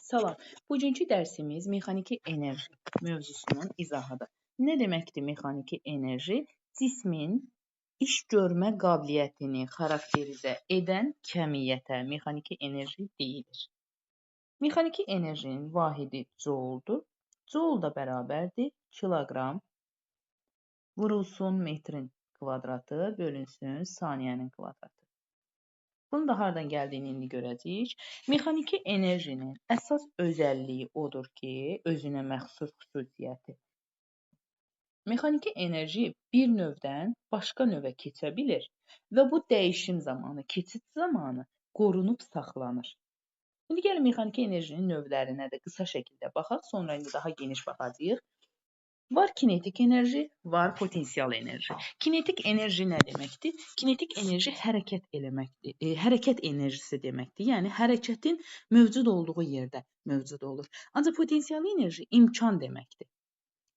Salam. Bugünkü dərsimiz mexaniki enerji mövzusunun izahıdır. Nə deməkdir mexaniki enerji? Cismin iş görmə qabiliyyətini xarakterizə edən kəmiyyətə mexaniki enerji deyilir. Mexaniki enerjinin vahidi jouldur. Joule da bərabərdir kiloqram vurulsun metrin kvadratı bölünsün saniyənin kvadratı. Bunun da hardan gəldiyini indi görəcəyik. Mexaniki enerjinin əsas özəlliyi odur ki, özünə məxsus xüsusiyyəti. Mexaniki enerji bir növdən başqa növə keçə bilir və bu dəyişim zamanı, keçid zamanı qorunub saxlanır. İndi gəlin mexaniki enerjinin növlərinə də qısa şəkildə baxaq, sonra indi daha geniş baxacağıq. Var kinetik enerji, var potensial enerji. Kinetik enerji nə deməkdir? Kinetik enerji hərəkət eləməkdir. Hərəkət enerjisi deməkdir. Yəni hərəkətin mövcud olduğu yerdə mövcud olur. Ancaq potensial enerji imkan deməkdir.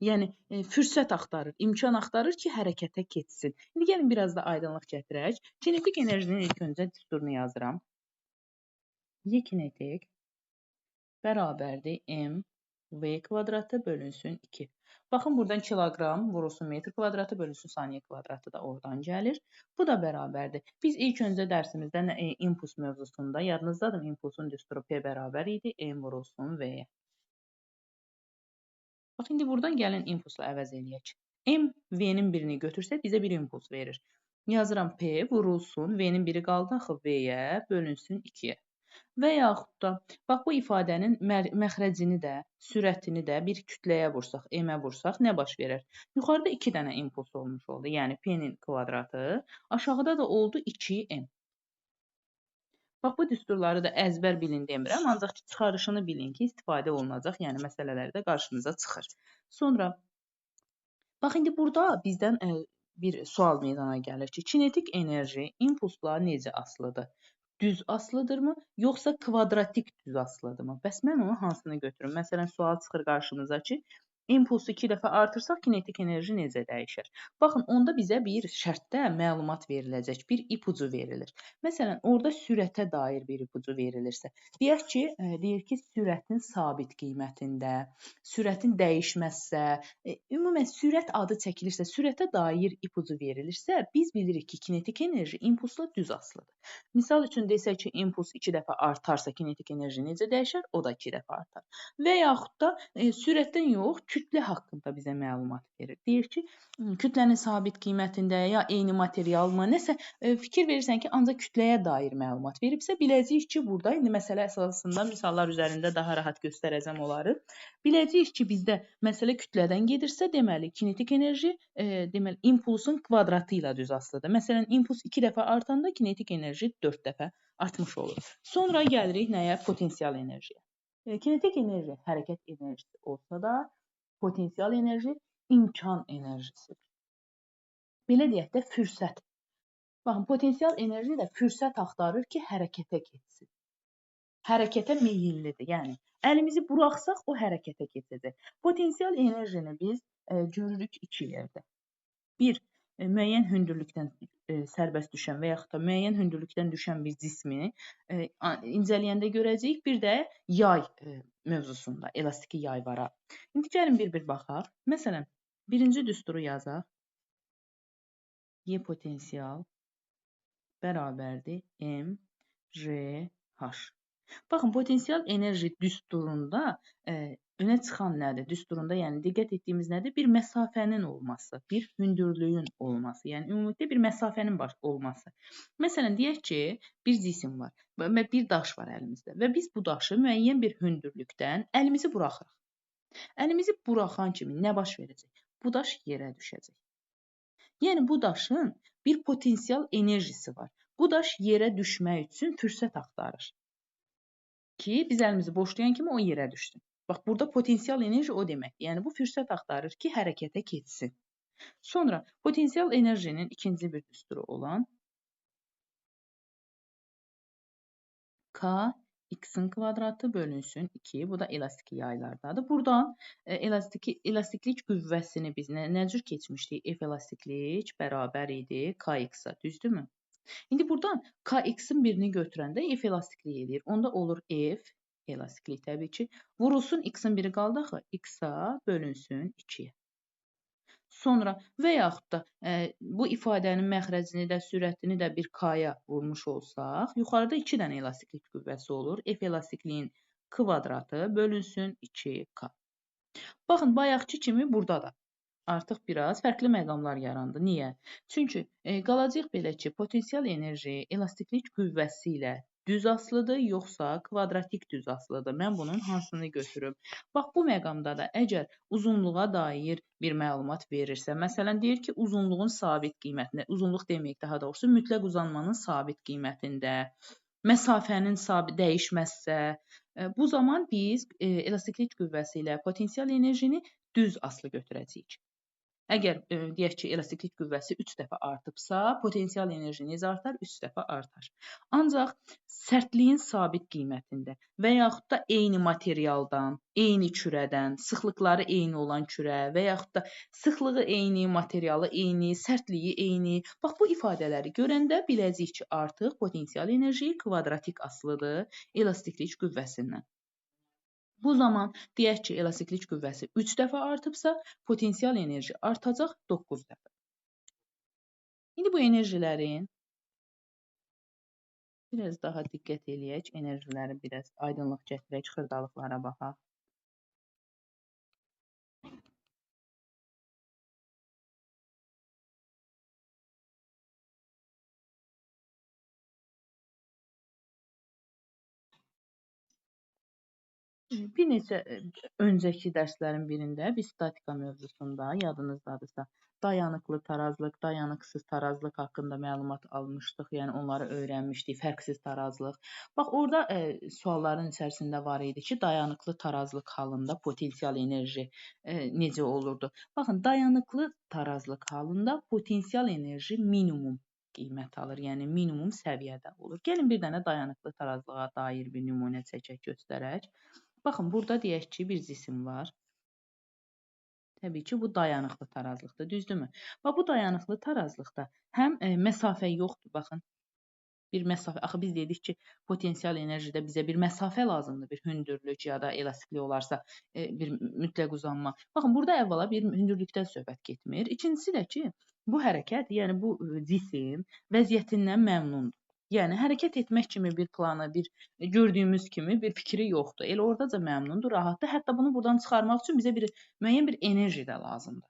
Yəni fürsət axtarır, imkan axtarır ki, hərəkətə keçsin. İndi gəlin biraz da aydınlıq gətirək. Kinetik enerjinin ilk öncə düsturunu yazıram. Y kinetik bərabərdir m v kvadratı bölünsün 2. Baxın, buradan kiloqram vurulsun metr kvadratı bölünsün saniyə kvadratı da oradan gəlir. Bu da bərabərdir. Biz ilk öncə dərsimizdə impuls mövzusunda, yadınızdadır, impulsun düsturu P bərabər idi, M vurulsun V-yə. Bax, indi buradan gəlin impulsla əvəz eləyək. M V-nin birini götürsə, bizə bir impuls verir. Yazıram P vurulsun, V-nin biri qaldı axı V-yə bölünsün 2-yə. Və yaxud da, bax, bu ifadənin məxrəcini də, sürətini də bir kütləyə vursaq, M-ə vursaq, nə baş verir? Yuxarıda 2 dənə impuls olmuş oldu, yəni P-nin kvadratı, aşağıda da oldu 2M. Bax, bu düsturları da əzbər bilin demirəm, ancaq çıxarışını bilin ki, istifadə olunacaq, yəni məsələlərdə qarşınıza çıxır. Sonra, bax, indi burada bizdən bir sual meydana gəlir ki, kinetik enerji impulsla necə asılıdır? Düz asılıdırmı, yoxsa kvadratik düz asılıdırmı? Bəs mən onu hansını götürüm? Məsələn, sual çıxır qarşımıza ki, impulsu 2 dəfə artırsaq kinetik enerji necə dəyişir? Baxın, onda bizə bir şərtdə məlumat veriləcək, bir ipucu verilir. Məsələn, orada sürətə dair bir ipucu verilirsə, deyək ki, sürətin sabit qiymətində, sürətin dəyişməzsə, ümumən sürət adı çəkilirsə, sürətə dair ipucu verilirsə, biz bilirik ki, kinetik enerji impulsla düz asılıdır. Misal üçün desək ki, impuls 2 dəfə artarsa kinetik enerji necə dəyişər? O da 2 dəfə artar. Və yaxud da sürətdən yox, kütlə haqqında bizə məlumat verir. Deyir ki, kütlənin sabit qiymətində ya eyni materialmı, nəsə fikir verirsən ki, ancaq kütləyə dair məlumat veribsə, biləcəyik ki, burada indi məsələ əsasında misallar üzərində daha rahat göstərəcəm onları. Biləcəyik ki, bizdə məsələ kütlədən gedirsə, deməli, kinetik enerji deməli, impulsun kvadratı ilə düz asılıdır. Məsələn, impuls 2 dəfə artanda kinetik enerji 4 dəfə artmış olur. Sonra gəlirik nəyə? Potensial enerjiyə. Kinetik enerji hərəkət enerjisi olsa da, potensial enerji imkan enerjisidir. Belə deyək də, fürsət. Baxın, potensial enerji də fürsət axtarır ki, hərəkətə keçsin. Hərəkətə meyillidir. Yəni, əlimizi buraxsaq, o hərəkətə keçəcək. Potensial enerjini biz görürük 2 yerdə. Bir, müəyyən hündürlükdən sərbəst düşən və yaxud da müəyyən hündürlükdən düşən bir cismi incələyəndə görəcəyik. Bir də yay mövzusunda, elastiki yay var. İndi gəlin bir-bir baxaq. Məsələn, birinci düsturu yazaq. Y potensial bərabərdir M, R, H. Baxın, potensial enerji düsturunda önə çıxan nədir? Düsturunda, yəni diqqət etdiyimiz nədir? Bir məsafənin olması, bir hündürlüyün olması, yəni ümumilikdə bir məsafənin olması. Məsələn, deyək ki, bir cisim var və bir daş var əlimizdə və biz bu daşı müəyyən bir hündürlükdən əlimizi buraxırıq. Əlimizi buraxan kimi nə baş verəcək? Bu daş yerə düşəcək. Yəni, bu daşın bir potensial enerjisi var. Bu daş yerə düşmək üçün fürsət axtarır ki, biz əlimizi boşlayan kimi o yerə düşsün. Bax, burada potensial enerji o deməkdir. Yəni, bu fürsət axtarır ki, hərəkətə keçsin. Sonra, potensial enerjinin ikinci bir düsturu olan K x-in kvadratı bölünsün 2. Bu da elastiki yaylardadır. Buradan elastiklik qüvvəsini biz nə cür keçmişdik? F elastiklik bərabər idi Kx-a, düzdürmü? İndi buradan Kx-in birini götürəndə F elastiklik edir. Onda olur F Elastiklik təbii ki. Vurulsun x-in biri qaldı axı, x-a bölünsün 2-yə. Sonra və yaxud da bu ifadənin məxrəcini də, sürətini də bir k-ya vurmuş olsaq, yuxarıda 2 dənə elastiklik qüvvəsi olur. F elastikliyin kvadratı bölünsün 2k. Baxın, bayaqki kimi burada da artıq biraz fərqli məqamlar yarandı. Niyə? Çünki qalacaq belə ki, potensial enerji elastiklik qüvvəsi ilə düz asılıdır, yoxsa kvadratik düz asılıdır. Mən bunun hansını götürüm? Bax, bu məqamda da əgər uzunluğa dair bir məlumat verirsə, məsələn, deyir ki, uzunluğun sabit qiymətində, uzunluq deməyək daha doğrusu, mütləq uzanmanın sabit qiymətində, məsafənin sabit dəyişməzsə, bu zaman biz elastiklik qüvvəsi ilə potensial enerjini düz asılı götürəcəyik. Əgər deyək ki, elastiklik qüvvəsi 3 dəfə artıbsa, potensial enerji necə artar? 3 dəfə artar. Ancaq sərtliyin sabit qiymətində və yaxud da eyni materialdan, eyni kürədən, sıxlıqları eyni olan kürə və yaxud da sıxlığı eyni, materialı eyni, sərtliyi eyni. Bax, bu ifadələri görəndə biləcəyik ki, artıq potensial enerji kvadratik asılıdır elastiklik qüvvəsindən. Bu zaman deyək ki, elastiklik qüvvəsi 3 dəfə artıbsa, potensial enerji artacaq 9 dəfə. İndi bu enerjilərin biraz daha diqqət eləyək, enerjiləri biraz aydınlıq gətirək, xırdalıqlara baxaq. Bir neçə öncəki dərslərin birində biz statika mövzusunda, yadınızdadırsa, dayanıqlı tarazlıq, dayanıqsız tarazlıq haqqında məlumat almışdıq, yəni onları öyrənmişdik, fərqsiz tarazlıq. Bax, orada sualların içərisində var idi ki, dayanıqlı tarazlıq halında potensial enerji necə olurdu? Baxın, dayanıqlı tarazlıq halında potensial enerji minimum qiymət alır, yəni minimum səviyyədə olur. Gəlin bir dənə dayanıqlı tarazlığa dair bir nümunə çəkək, göstərək. Baxın, burada deyək ki, bir cisim var. Təbii ki, bu dayanıqlı tarazlıqdır, düzdürmü? Və bu dayanıqlı tarazlıqda həm məsafə yoxdur, baxın. Bir məsafə, axı biz dedik ki, potensial enerjidə bizə bir məsafə lazımdır, bir hündürlük ya da elastiklik olarsa bir mütləq uzanma. Baxın, burada əvvəla bir hündürlükdən söhbət getmir. İkincisi də ki, bu hərəkət, yəni bu cisim vəziyyətindən məmnundur. Yəni, hərəkət etmək kimi bir planı, bir gördüyümüz kimi bir fikri yoxdur. Elə oradaca məmnundur, rahatdır. Hətta bunu buradan çıxarmaq üçün bizə müəyyən bir enerji də lazımdır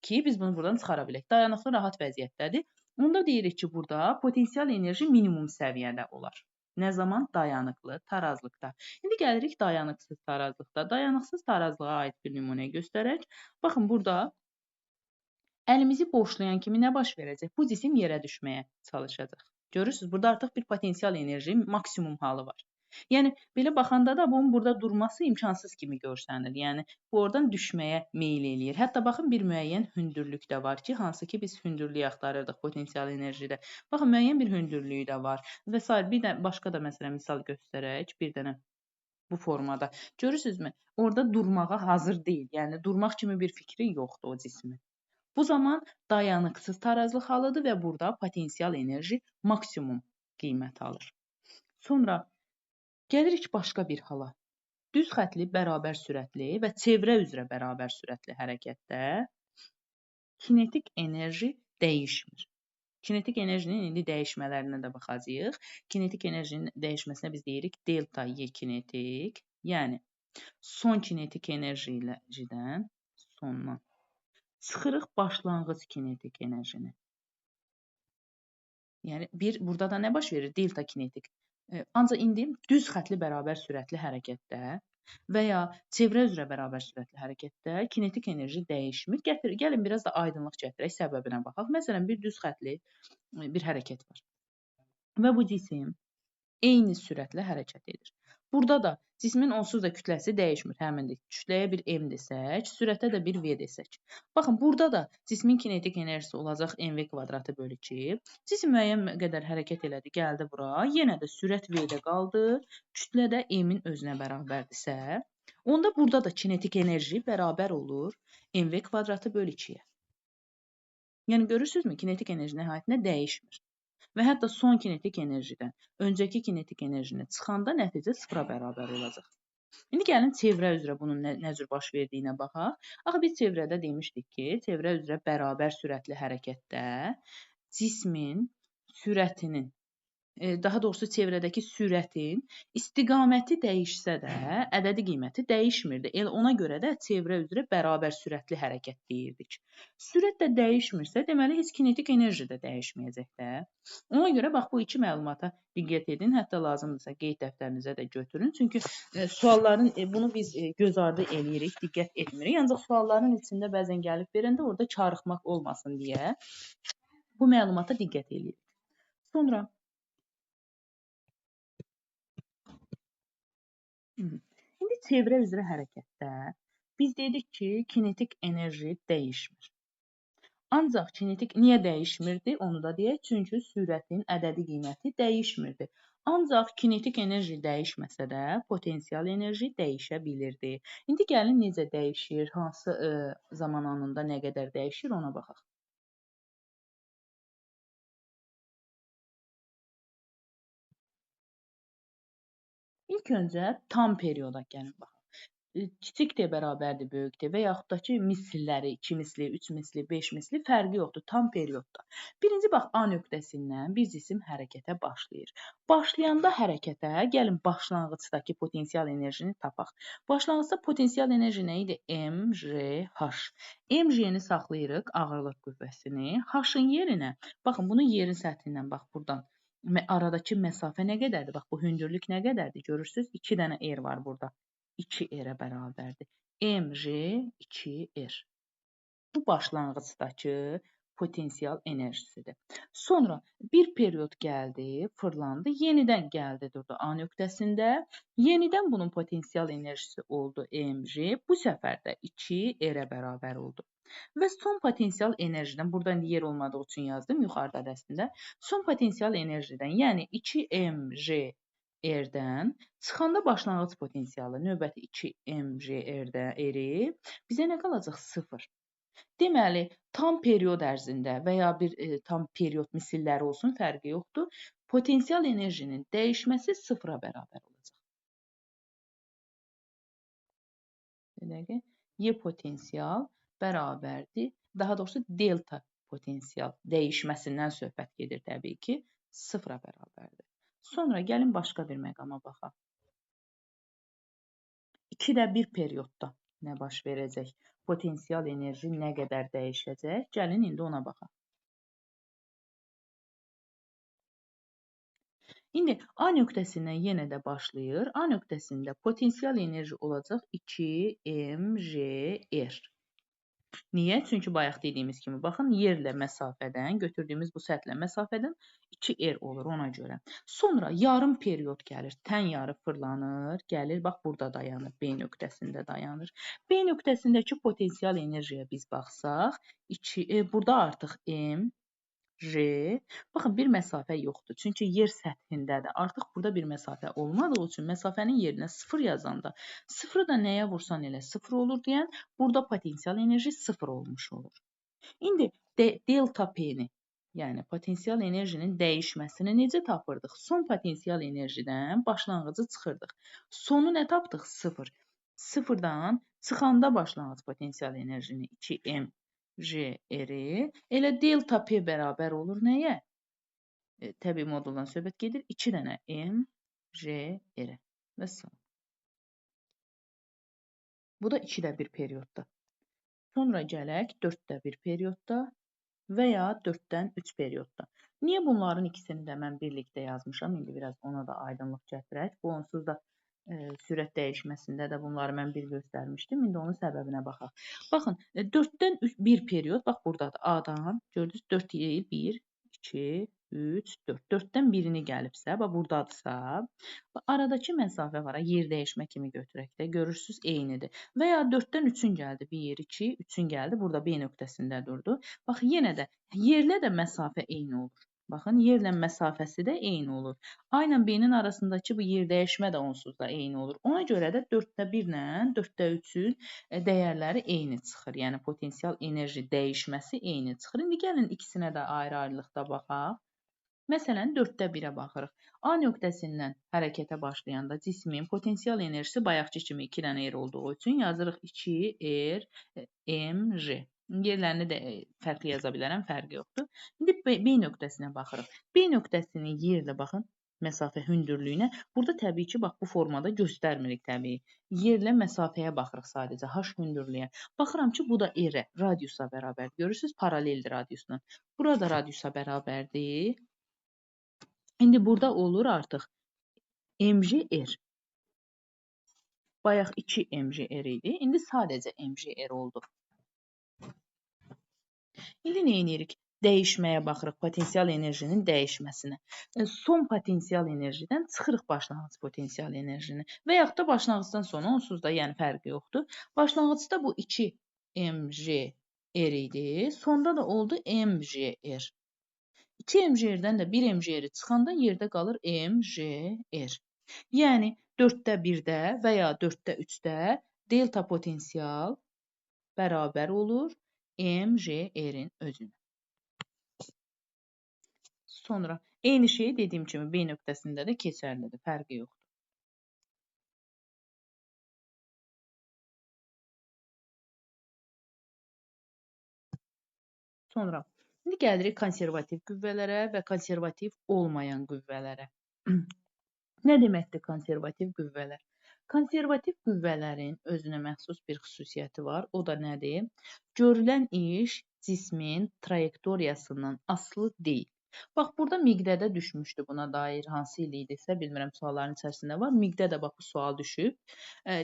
ki, biz bunu buradan çıxara bilək. Dayanıqlı, rahat vəziyyətdədir. Onda deyirik ki, burada potensial enerji minimum səviyyədə olar. Nə zaman? Dayanıqlı tarazlıqda. İndi gəlirik dayanıqsız tarazlıqda. Dayanıqsız tarazlığa aid bir nümunə göstərək. Baxın, burada əlimizi boşlayan kimi nə baş verəcək? Bu cisim yerə düşməyə çalışacaq. Görürsünüz, burada artıq bir potensial enerji maksimum halı var. Yəni, belə baxanda da bunun burada durması imkansız kimi görsənir. Yəni, bu oradan düşməyə meyil eləyir. Hətta baxın, bir müəyyən hündürlük də var ki, hansı ki, biz hündürlüyü axtarırdıq potensial enerjidə. Baxın, müəyyən bir hündürlüyü də var və s. Bir də başqa da məsələn misal göstərək, bir dənə bu formada. Görürsünüzmü? Orada durmağa hazır deyil. Yəni, durmaq kimi bir fikri yoxdur o cismin. Bu zaman dayanıqsız tarazlıq halıdır və burada potensial enerji maksimum qiymət alır. Sonra gəlirik başqa bir hala. Düz xətli, bərabər sürətli və çevrə üzrə bərabər sürətli hərəkətdə kinetik enerji dəyişmir. Kinetik enerjinin indi dəyişmələrinə də baxacağıq. Kinetik enerjinin dəyişməsinə biz deyirik delta Y kinetik, yəni son kinetik enerjidən sondan çıxırıq başlanğıc kinetik enerjini. Yəni, burada da nə baş verir? Delta kinetik. Ancaq indi düz xətli bərabər sürətli hərəkətdə və ya çevrə üzrə bərabər sürətli hərəkətdə kinetik enerji dəyişmir. Gəlin biraz da aydınlıq gətirək, səbəbinə baxaq. Məsələn, bir düz xətli bir hərəkət var və bu cisim eyni sürətlə hərəkət edir. Burada da cismin onsuz da kütləsi dəyişmir, həmindir. Kütləyə bir M desək, sürətə də bir V desək. Baxın, burada da cismin kinetik enerjisi olacaq mv kvadratı bölü 2. Cisim müəyyən qədər hərəkət elədi, gəldi bura. Yenə də sürət V-də qaldı, kütlə də M-in özünə bərabərdirsə, onda burada da kinetik enerji bərabər olur mv kvadratı bölü 2-yə. Yəni, görürsünüzmü? Kinetik enerji nəhayətində dəyişmir. Və hətta son kinetik enerjidən öncəki kinetik enerjini çıxanda nəticə sıfıra bərabər olacaq. İndi gəlin çevrə üzrə bunun nə cür baş verdiyinə baxaq. Axı biz çevrədə demişdik ki, çevrə üzrə bərabər sürətli hərəkətdə cismin sürətinin daha doğrusu çevrədəki sürətin istiqaməti dəyişsə də, ədədi qiyməti dəyişmirdi. Elə ona görə də çevrə üzrə bərabər sürətli hərəkət deyirdik. Sürət də dəyişmirsə, deməli heç kinetik enerji də dəyişməyəcək də. Ona görə bax bu iki məlumata diqqət edin. Hətta lazımdırsa qeyd dəftərinizə də götürün. Çünki sualların bunu biz göz ardı eləyirik, diqqət etmirik. Ancaq sualların içində bəzən gəlib verəndə orada çarıxmaq olmasın deyə bu məlumata diqqət eləyirik. Sonra İndi çevrə üzrə hərəkətdə biz dedik ki, kinetik enerji dəyişmir. Ancaq kinetik niyə dəyişmirdi? Onu da deyək. Çünki sürətin ədədi qiyməti dəyişmirdi. Ancaq kinetik enerji dəyişməsə də potensial enerji dəyişə bilirdi. İndi gəlin necə dəyişir, hansı zaman anında nə qədər dəyişir ona baxaq. İlk öncə tam perioda gəlin baxaq. Kiçik D bərabərdir böyük D və yaxud da ki, misilləri 2 misli, 3 misli, 5 misli fərqi yoxdur tam periodda. Birinci bax A nöqtəsindən bir cisim hərəkətə başlayır. Başlayanda hərəkətə gəlin başlanğıcdakı potensial enerjini tapaq. Başlanğıcda potensial enerji nə idi? mgh. Mg-ni saxlayırıq ağırlıq qüvvəsini. H-ın yerinə, baxın bunu yerin səthindən bax buradan aradakı məsafə nə qədərdir? Bax bu hündürlük nə qədərdir? Görürsüz? 2 dənə R var burada. 2R-ə bərabərdir. Mg 2R. Bu başlanğıcdakı potensial enerjisidir. Sonra bir period gəldi, fırlandı, yenidən gəldi durdu A nöqtəsində. Yenidən bunun potensial enerjisi oldu mg. Bu səfər də 2R-ə bərabər oldu. Və son potensial enerjidən, burada yer olmadığı üçün yazdım yuxarıda dəstində. Son potensial enerjidən, yəni 2mg R-dən çıxanda başlanğıc potensialı növbəti 2mg R-i bizə nə qalacaq? 0. Deməli, tam period ərzində və ya bir tam period misilləri olsun, fərqi yoxdur. Potensial enerjinin dəyişməsi 0-a bərabər olacaq. Demək, Y potensial bərabərdir. Daha doğrusu delta potensial dəyişməsindən söhbət gedir təbii ki, 0-a bərabərdir. Sonra gəlin başqa bir məqama baxaq. 2də bir periodda nə baş verəcək? Potensial enerji nə qədər dəyişəcək? Gəlin indi ona baxaq. İndi A nöqtəsindən yenə də başlayır. A nöqtəsində potensial enerji olacaq 2mgr. Niyə? Çünki bayaq dediyimiz kimi, baxın, yerlə məsafədən, götürdüyümüz bu səthlə məsafədən 2R olur ona görə. Sonra yarım period gəlir, tən yarı fırlanır, gəlir, bax, burada dayanır, B nöqtəsində dayanır. B nöqtəsindəki potensial enerjiyə biz baxsaq, burada artıq M, J, baxın, bir məsafə yoxdur. Çünki yer səthindədir. Artıq burada bir məsafə olmadığı üçün məsafənin yerinə 0 yazanda 0-ı da nəyə vursan elə 0 olur deyən, burada potensial enerji 0 olmuş olur. İndi delta P-ni, yəni potensial enerjinin dəyişməsini necə tapırdıq? Son potensial enerjidən başlanğıcı çıxırdıq. Sonu nə tapdıq? 0. 0-dan çıxanda başlanğıc potensial enerjini 2M GR, elə delta P bərabər olur nəyə? Təbii moduldan söhbət gedir. 2 dənə M, J, R və son. Bu da 2də bir periodda. Sonra gələk 4də bir periodda və ya 4-dən 3 periodda. Niyə bunların ikisini də mən birlikdə yazmışam? İndi biraz ona da aydınlıq gətirək. Bu onsuz da sürət dəyişməsində də bunları mən bir göstərmişdim. İndi onun səbəbinə baxaq. Baxın, 4-dən 1 period, bax buradadır. A-dan, gördünüz, 4 deyil, 1, 2, 3, 4. 4-dən birini gəlibsə, bax buradadırsa, aradakı məsafə var, yer dəyişmə kimi götürək də, görürsünüz, eynidir. Və ya 4-dən 3-ün gəldi, 1, 2, 3-ün gəldi, burada B nöqtəsində durdu. Bax, yenə də yerlə də məsafə eyni olur. Baxın, yerlə məsafəsi də eyni olur. A ilə B-nin arasındakı bu yer dəyişmə də onsuz da eyni olur. Ona görə də 4də 1 ilə 4də 3-ün dəyərləri eyni çıxır. Yəni, potensial enerji dəyişməsi eyni çıxır. İndi gəlin ikisinə də ayrı-ayrılıqda baxaq. Məsələn, 4də 1-ə baxırıq. A nöqtəsindən hərəkətə başlayanda cismin potensial enerjisi bayaqçı kimi 2 dənə R olduğu üçün yazırıq 2R mg. Yerlərini də fərqli yaza bilərəm, fərqi yoxdur. İndi B nöqtəsinə baxırıq. B nöqtəsinin yerlə baxın, məsafə hündürlüyünə. Burada təbii ki, bax bu formada göstərmirik təbii. Yerlə məsafəyə baxırıq sadəcə, H hündürlüyə. Baxıram ki, bu da R-ə, radiusa bərabər. Görürsünüz, paraleldir radiusuna. Burada radiusa bərabərdir. İndi burada olur artıq mgr. Bayaq 2 mgr idi. İndi sadəcə mgr oldu. İndi nə edirik? Dəyişməyə baxırıq, potensial enerjinin dəyişməsinə. Son potensial enerjidən çıxırıq başlanğıc potensial enerjini. Və yaxud da başlanğıcdan sonra onsuz da, yəni fərqi yoxdur. Başlanğıcda bu 2 mgr idi. Sonda da oldu mgr. 2 mgr-dən də 1 mgr çıxanda yerdə qalır mgr. Yəni 4də 1-də və ya 4də 3-də delta potensial bərabər olur mgr-in özünə. Sonra eyni şey dediyim kimi B nöqtəsində də keçərlidir, fərqi yoxdur. Sonra indi gəlirik konservativ qüvvələrə və konservativ olmayan qüvvələrə. Nə deməkdir konservativ qüvvələr? Konservativ qüvvələrin özünə məxsus bir xüsusiyyəti var. O da nədir? Görülən iş cismin trayektoriyasından asılı deyil. Bax, burada miqdədə düşmüşdü buna dair hansı il idisə, bilmirəm sualların içərisində var. Miqdə də bax bu sual düşüb.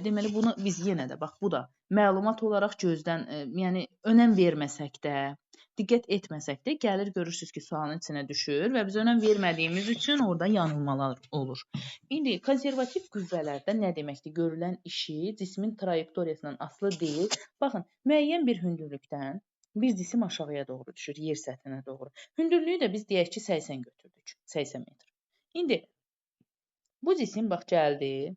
Deməli, bunu biz yenə də, bax bu da məlumat olaraq gözdən, yəni önəm verməsək də, diqqət etməsək də gəlir, görürsünüz ki, sualın içinə düşür və biz önəm vermədiyimiz üçün orada yanılmalar olur. İndi konservativ qüvvələrdə nə deməkdir? Görülən işi cismin trayektoriyasından asılı deyil. Baxın, müəyyən bir hündürlükdən bir cisim aşağıya doğru düşür, yer səthinə doğru. Hündürlüyü də biz deyək ki, 80 götürdük, 80 metr. İndi bu cisim bax gəldi,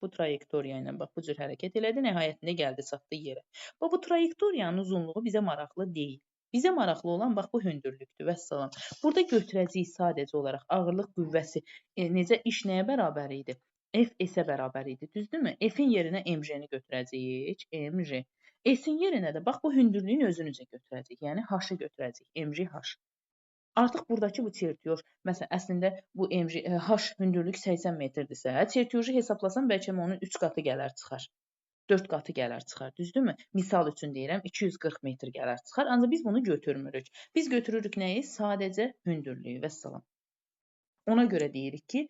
bu trayektoriya ilə bax bu cür hərəkət elədi, nəhayətində gəldi, çatdı yerə. Bax bu trayektoriyanın uzunluğu bizə maraqlı deyil. Bizə maraqlı olan bax bu hündürlükdür, vəssalam. Burada götürəcəyik sadəcə olaraq ağırlıq qüvvəsi necə iş nəyə bərabər idi? F S-ə bərabər idi, düzdürmü? F-in yerinə mg-ni götürəcəyik, mg. S-in yerinə də bax bu hündürlüyün özünü götürəcəyik, yəni h-ı götürəcəyik, mg h. Artıq buradakı bu çertyoj, məsələn, əslində bu mg, h hündürlük 80 metrdirsə, çertyoju hesablasam bəlkə onun 3 qatı gələr çıxar. 4 qatı gələr çıxar, düzdürmü? Misal üçün deyirəm, 240 metr gələr çıxar, ancaq biz bunu götürmürük. Biz götürürük nəyi? Sadəcə hündürlüyü, vəssalam. Ona görə deyirik ki,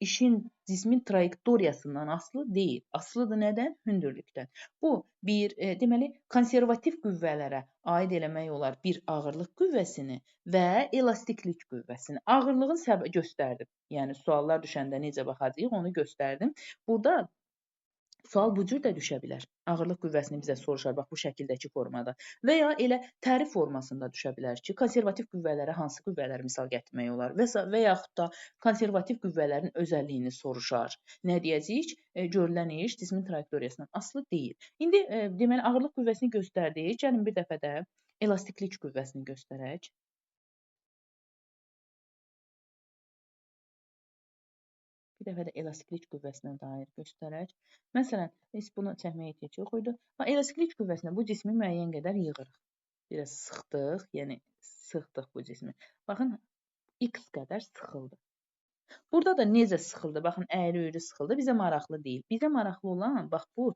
cismin trayektoriyasından asılı deyil. Asılıdır nədən? Hündürlükdən. Bu, deməli, konservativ qüvvələrə aid eləmək olar bir ağırlıq qüvvəsini və elastiklik qüvvəsini. Ağırlığın səbəbi göstərdim. Yəni, suallar düşəndə necə baxacağıq, onu göstərdim. Burada sual bu cür də düşə bilər. Ağırlıq qüvvəsini bizə soruşar, bax bu şəkildəki formada. Və ya elə tərif formasında düşə bilər ki, konservativ qüvvələrə hansı qüvvələri misal gətirmək olar və yaxud da konservativ qüvvələrin özəlliyini soruşar. Nə deyəcəyik? Görülən iş cismin trayektoriyasından asılı deyil. İndi deməli ağırlıq qüvvəsini göstərdik. Gəlin bir dəfə də elastiklik qüvvəsini göstərək. Bir dəfə də elastiklik qüvvəsinə dair göstərək. Məsələn, biz bunu çəkməyə ehtiyac yox idi. Elastiklik qüvvəsinə bu cismi müəyyən qədər yığırıq. Biraz sıxdıq, yəni sıxdıq bu cismi. Baxın, x qədər sıxıldı. Burada da necə sıxıldı? Baxın, əyri-üyrü sıxıldı. Bizə maraqlı deyil. Bizə maraqlı olan, bax bu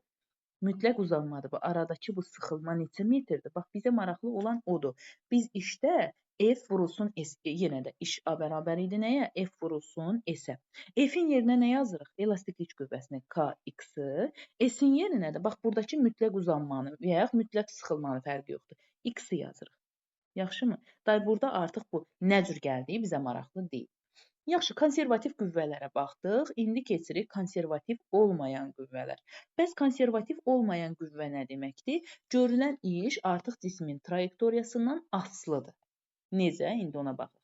mütləq uzanmadır. Bu aradakı bu sıxılma neçə metrdir? Bax, bizə maraqlı olan odur. Biz işdə F vurulsun S, yenə də iş A bərabər idi nəyə? F vurulsun S-ə. F-in yerinə nə yazırıq? Elastiklik qüvvəsini Kx-ı. S-in yerinə də bax buradakı mütləq uzanmanı və ya mütləq sıxılmanın fərqi yoxdur. X-i yazırıq. Yaxşımı? Burada artıq bu nə cür gəldiyi bizə maraqlı deyil. Yaxşı, konservativ qüvvələrə baxdıq. İndi keçirik konservativ olmayan qüvvələr. Bəs konservativ olmayan qüvvə nə deməkdir? Görülən iş artıq cismin trayektoriyasından asılıdır. Necə? İndi ona baxaq.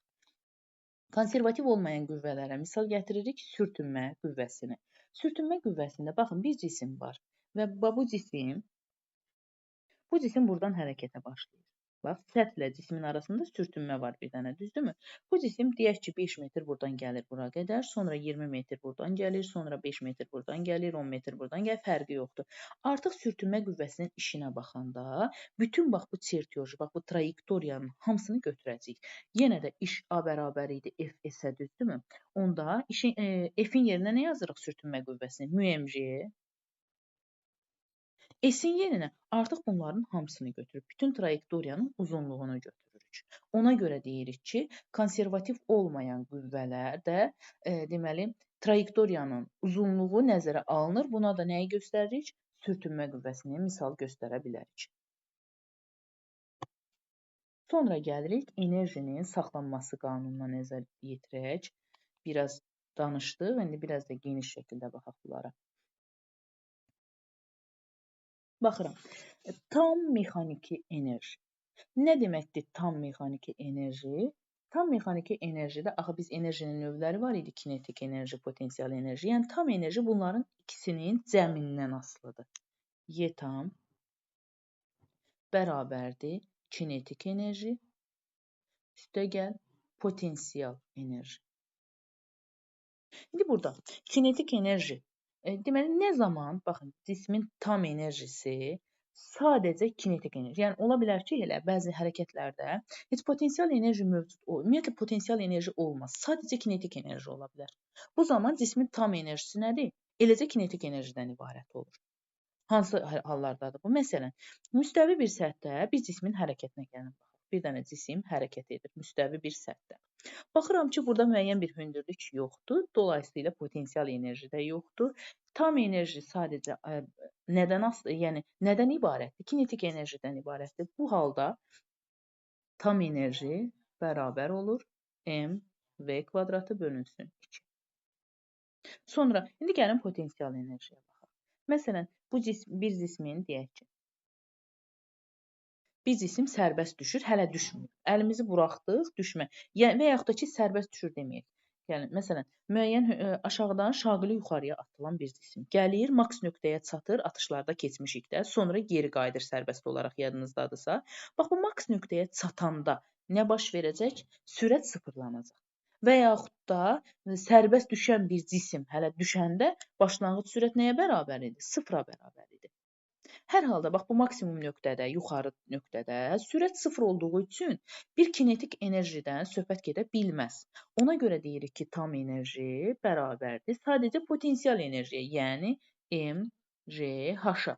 Konservativ olmayan qüvvələrə misal gətiririk sürtünmə qüvvəsini. Sürtünmə qüvvəsində baxın bir cisim var və bu cisim buradan hərəkətə başlayır. Bax, səthlə cismin arasında sürtünmə var bir dənə, düzdürmü? Bu cisim deyək ki, 5 metr buradan gəlir bura qədər, sonra 20 metr buradan gəlir, sonra 5 metr buradan gəlir, 10 metr buradan gəlir, fərqi yoxdur. Artıq sürtünmə qüvvəsinin işinə baxanda bütün bax bu çertyoju, bax bu trayektoriyanın hamısını götürəcəyik. Yenə də iş A bərabər idi F S-ə, düzdürmü? Onda F-in yerinə nə yazırıq sürtünmə qüvvəsini? Müəmc. S-in yerinə artıq bunların hamısını götürüb bütün trayektoriyanın uzunluğunu götürürük. Ona görə deyirik ki, konservativ olmayan qüvvələrdə deməli trayektoriyanın uzunluğu nəzərə alınır. Buna da nəyi göstəririk? Sürtünmə qüvvəsini misal göstərə bilərik. Sonra gəlirik enerjinin saxlanması qanununa nəzər yetirək. Biraz danışdıq, indi biraz da geniş şəkildə baxaq bunlara. Baxıram. Tam mexaniki enerji. Nə deməkdir tam mexaniki enerji? Tam mexaniki enerjidə axı biz enerjinin növləri var idi, kinetik enerji, potensial enerji. Yəni tam enerji bunların ikisinin cəmindən asılıdır. Y tam bərabərdir kinetik enerji üstəgəl potensial enerji. İndi burada kinetik enerji deməli nə zaman baxın cismin tam enerjisi sadəcə kinetik enerji. Yəni ola bilər ki, elə bəzi hərəkətlərdə heç potensial enerji mövcud olmur. Ümumiyyətlə potensial enerji olmaz. Sadəcə kinetik enerji ola bilər. Bu zaman cismin tam enerjisi nədir? Eləcə kinetik enerjidən ibarət olur. Hansı hallardadır bu? Məsələn, müstəvi bir səthdə bir cismin hərəkətinə gəlin baxaq. Bir dənə cisim hərəkət edir müstəvi bir səthdə. Baxıram ki, burada müəyyən bir hündürlük yoxdur. Dolayısıyla potensial enerji də yoxdur. Tam enerji sadəcə nədən asılı, yəni nədən ibarətdir? Kinetik enerjidən ibarətdir. Bu halda tam enerji bərabər olur mv kvadratı bölünsün 2. Sonra indi gəlin potensial enerjiyə baxaq. Məsələn, bir cismin deyək ki, bir cisim sərbəst düşür, hələ düşmür. Əlimizi buraxdıq, düşmə. Və yaxud da ki, sərbəst düşür deməyək. Yəni, məsələn, müəyyən aşağıdan şaqili yuxarıya atılan bir cisim gəlir, maks nöqtəyə çatır, atışlarda keçmişik də, sonra geri qayıdır sərbəst olaraq yadınızdadırsa. Bax, bu maks nöqtəyə çatanda nə baş verəcək? Sürət sıfırlanacaq. Və yaxud da sərbəst düşən bir cisim hələ düşəndə başlanğıc sürət nəyə bərabər idi? Sıfıra bərabər idi. Hər halda bax bu maksimum nöqtədə, yuxarı nöqtədə sürət sıfır olduğu üçün bir kinetik enerjidən söhbət gedə bilməz. Ona görə deyirik ki, tam enerji bərabərdir sadəcə potensial enerjiyə, yəni mgh-a.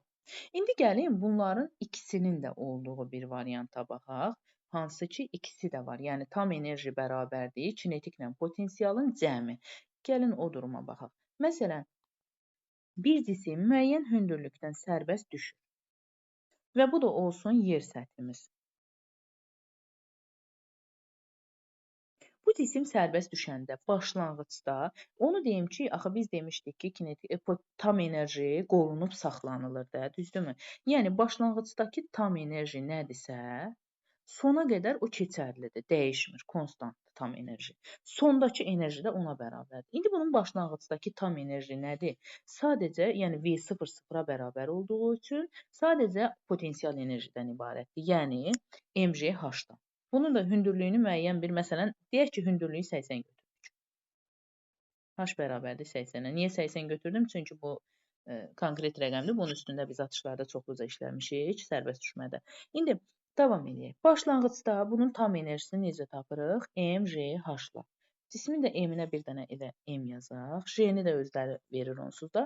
İndi gəlin bunların ikisinin də olduğu bir varianta baxaq. Hansı ki, ikisi də var. Yəni tam enerji bərabərdir kinetiklə potensialın cəmi. Gəlin o duruma baxaq. Məsələn, bir cisim müəyyən hündürlükdən sərbəst düşür. Və bu da olsun yer səthimiz. Bu cisim sərbəst düşəndə başlanğıcda, onu deyim ki, axı biz demişdik ki, tam enerji qorunub saxlanılır da, düzdürmü? Yəni başlanğıcdakı tam enerji nədirsə, sona qədər o keçərlidir, dəyişmir, konstantdır tam enerji. Sondakı enerji də ona bərabərdir. İndi bunun başlanğıcdakı tam enerji nədir? Sadəcə, yəni V0 sıfıra bərabər olduğu üçün sadəcə potensial enerjidən ibarətdir. Yəni mgh-dan. Bunun da hündürlüyünü müəyyən bir, məsələn, deyək ki, hündürlüyü 80 götürürük. H bərabərdir 80-ə. Niyə 80 götürdüm? Çünki bu konkret rəqəmdir. Bunun üstündə biz atışlarda çoxluca işləmişik, sərbəst düşmədə. İndi davam edək. Başlanğıcda bunun tam enerjisini necə tapırıq? mgh-la. Cismin də m-nə bir dənə elə m yazaq. J-ni də özləri verir onsuz da.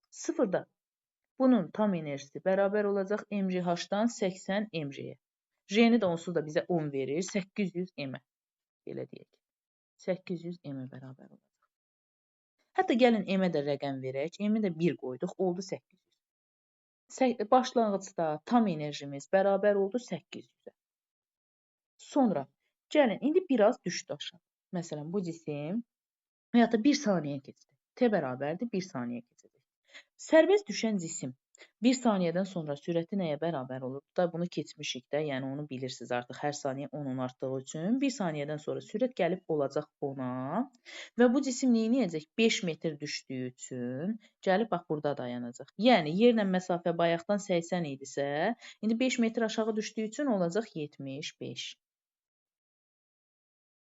Sıfırda bunun tam enerjisi bərabər olacaq mgh-dan 80 mg-yə. J-ni də onsuz da bizə 10 verir. 800 m. Belə deyək. 800 m bərabər olacaq. Hətta gəlin m-ə də rəqəm verək. M-i də 1 qoyduq. Oldu 800. Başlanğıcda tam enerjimiz bərabər oldu 800-ə. Sonra gəlin, indi biraz düşdü aşağı. Məsələn, bu cisim həyata 1 saniyə keçdi. T bərabərdir 1 saniyə keçəcək. Sərbəst düşən cisim 1 saniyədən sonra sürəti nəyə bərabər olur? Da bunu keçmişik də, yəni onu bilirsiniz artıq. Hər saniyə 10-un artdığı üçün 1 saniyədən sonra sürət gəlib olacaq 10-a və bu cisim neyniyəcək? 5 metr düşdüyü üçün gəlib bax burada dayanacaq. Yəni yerlə məsafə bayaqdan 80 idisə, indi 5 metr aşağı düşdüyü üçün olacaq 75.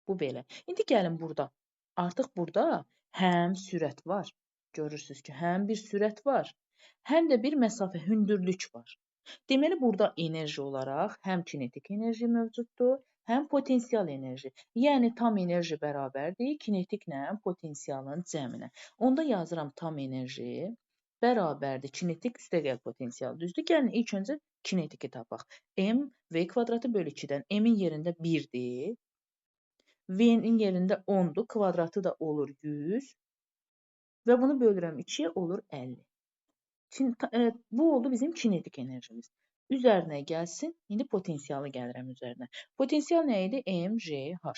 Bu belə. İndi gəlin burada. Artıq burada həm sürət var. Görürsünüz ki, həm bir sürət var, həm də bir məsafə, hündürlük var. Deməli, burada enerji olaraq həm kinetik enerji mövcuddur, həm potensial enerji. Yəni, tam enerji bərabərdir kinetiklə potensialın cəminə. Onda yazıram tam enerji bərabərdir kinetik üstəgəl potensial. Düzdür? Gəlin, ilk öncə kinetiki tapaq. M V kvadratı bölü 2-dən. M-in yerində 1-dir. V-nin yerində 10-dur. Kvadratı da olur 100. Və bunu bölürəm 2-yə olur 50. Bu oldu bizim kinetik enerjimiz. Üzərinə gəlsin. İndi potensialı gəlirəm üzərinə. Potensial nə idi? M, J, H.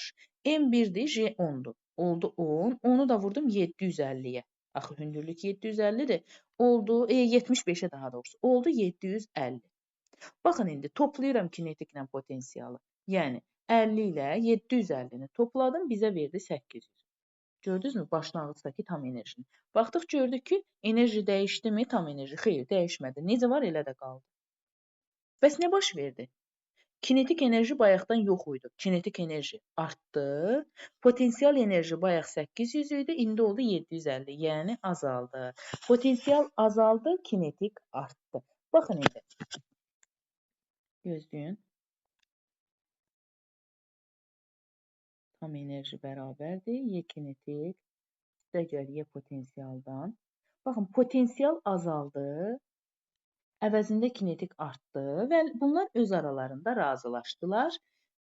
M 1-dir, J 10-dur. Oldu 10. Onu da vurdum 750-yə. Axı hündürlük 750-dir. Oldu 75-ə daha doğrusu. Oldu 750. Baxın indi toplayıram kinetiklə potensialı. Yəni 50 ilə 750-ni topladım, bizə verdi 800. Gördünüzmü başlanğıcdakı tam enerjini? Baxdıq gördük ki, enerji dəyişdimi tam enerji? Xeyr, dəyişmədi. Necə var elə də qaldı. Bəs nə baş verdi? Kinetik enerji bayaqdan yox idi. Kinetik enerji artdı. Potensial enerji bayaq 800 idi, indi oldu 750. Yəni azaldı. Potensial azaldı, kinetik artdı. Baxın indi. Gözləyin. Tam enerji bərabərdir. Y kinetik üstəgəl Y potensialdan. Baxın, potensial azaldı. Əvəzində kinetik artdı və bunlar öz aralarında razılaşdılar.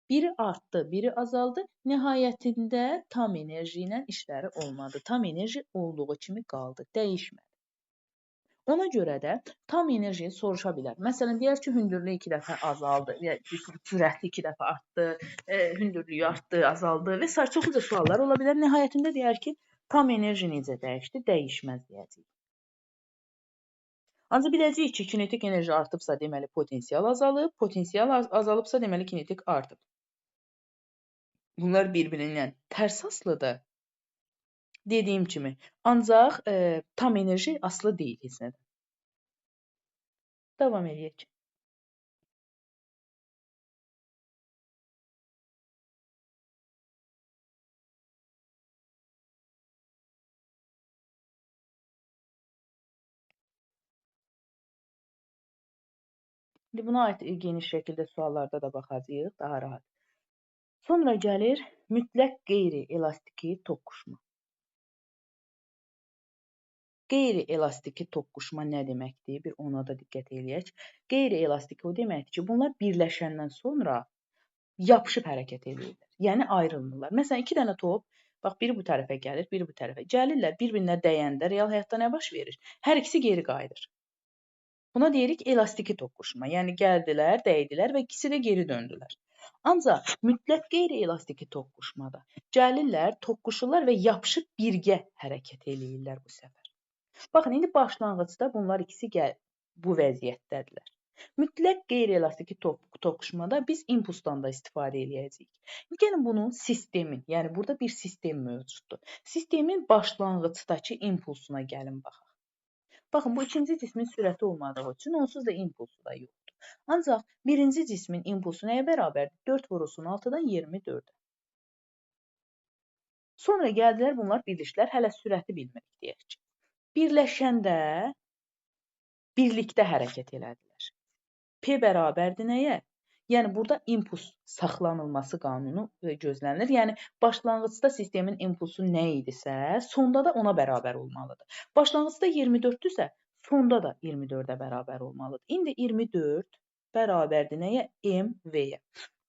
Biri artdı, biri azaldı. Nəhayətində tam enerji ilə işləri olmadı. Tam enerji olduğu kimi qaldı, dəyişmədi. Ona görə də tam enerjiyi soruşa bilər. Məsələn, deyər ki, hündürlük 2 dəfə azaldı, sürəti 2 dəfə artdı, hündürlüyü artdı, azaldı və s. çoxluca suallar ola bilər. Nəhayətində deyər ki, tam enerji necə dəyişdi? Dəyişməz deyəcək. Ancaq biləcəyik ki, kinetik enerji artıbsa, deməli potensial azalıb, potensial azalıbsa, deməli kinetik artıb. Bunlar bir-birindən tərs asılıdır. Dediyim kimi, ancaq tam enerji asılı deyil heç nədən. Davam edək. İndi buna aid geniş şəkildə suallarda da baxacağıq, daha rahat. Sonra gəlir mütləq qeyri-elastiki toqquşma. Qeyri-elastiki toqquşma nə deməkdir? Bir ona da diqqət eləyək. Qeyri-elastiki o deməkdir ki, bunlar birləşəndən sonra yapışıb hərəkət edirlər. Yəni ayrılmırlar. Məsələn, 2 dənə top, bax biri bu tərəfə gəlir, biri bu tərəfə. Gəlirlər, bir-birinə dəyəndə real həyatda nə baş verir? Hər ikisi geri qayıdır. Buna deyirik elastiki toqquşma. Yəni gəldilər, dəydilər və ikisi də geri döndülər. Ancaq mütləq qeyri-elastiki toqquşmada gəlirlər, toqquşurlar və yapışıb birgə hərəkət eləyirlər bu səfər. Baxın, indi başlanğıcda bunlar ikisi bu vəziyyətdədirlər. Mütləq qeyri-elastiki toqquşmada biz impulsdan da istifadə edəcəyik. Gəlin bunun sistemin, yəni burada bir sistem mövcuddur. Sistemin başlanğıcdakı impulsuna gəlin baxaq. Baxın, bu ikinci cismin sürəti olmadığı üçün onsuz da impulsu da yoxdur. Ancaq birinci cismin impulsu nəyə bərabərdir? 4 vurulsun 6-dan 24-ə. Sonra gəldilər, bunlar birləşdilər, hələ sürəti bilmirik deyək ki. Birləşəndə birlikdə hərəkət elədilər. P bərabərdir nəyə? Yəni, burada impuls saxlanılması qanunu gözlənilir. Yəni, başlanğıcda sistemin impulsu nə idisə, sonda da ona bərabər olmalıdır. Başlanğıcda 24-dürsə, sonda da 24-ə bərabər olmalıdır. İndi 24 bərabərdir nəyə? M-V-yə.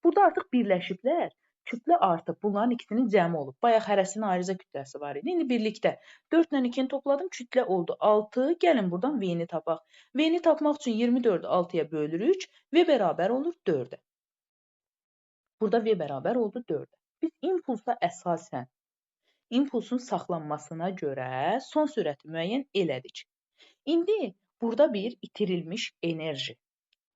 Burada artıq birləşiblər, kütlə artıb, bunların ikisinin cəmi olub. Bayaq hərəsinin ayrıca kütləsi var idi. İndi birlikdə 4 ilə 2-ni topladım, kütlə oldu 6. Gəlin buradan V-ni tapaq. V-ni tapmaq üçün 24-ü 6-ya bölürük. V bərabər olur 4-ə. Burada V bərabər oldu 4-ə. Biz impulsa əsasən, impulsun saxlanmasına görə son sürəti müəyyən elədik. İndi burada bir itirilmiş enerji